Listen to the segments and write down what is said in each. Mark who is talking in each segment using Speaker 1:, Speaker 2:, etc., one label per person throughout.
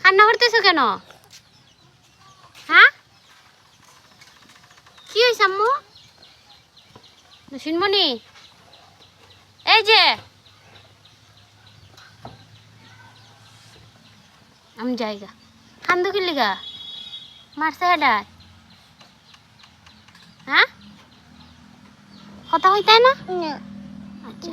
Speaker 1: কান্না করতেছো কেন? হ্যাঁ, কি হয়েছে আম্মু? শুনমনি, এই যে আমি জায়গা কান্দো কি লিগা? মারছে হেডায়? হ্যাঁ, কথা হইতাই না? আচ্ছা,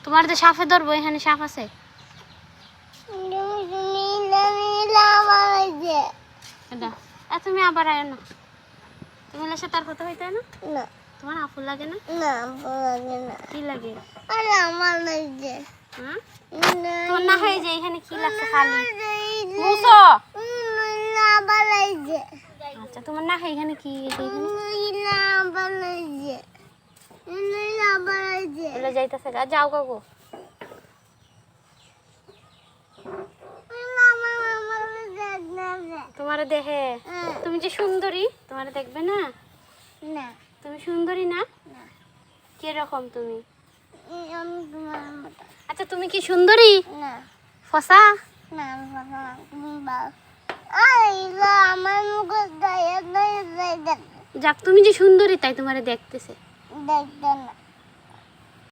Speaker 1: তোমার তো সাপে ধরবো, এখানে সাপ আছে। তুমি আবার আয় না, তুমি সাথে তার কথা হইতাই না? তোমার আপু লাগে না? কি লাগে? হ্যাঁ, তোমার না হয়ে যায় এখানে কি লাগছে খালি মুছো। আচ্ছা, তোমার না হয় এখানে কি যাইতেছে গা, যাও গো। তোমার দেখে তুমি যে সুন্দরী, তোমার দেখবে না? তুমি সুন্দরী না? কিরকম তুমি? আচ্ছা, তুমি কি সুন্দরী? ফসা? যাক, তুমি যে সুন্দরী তাই তোমারে দেখতেছে।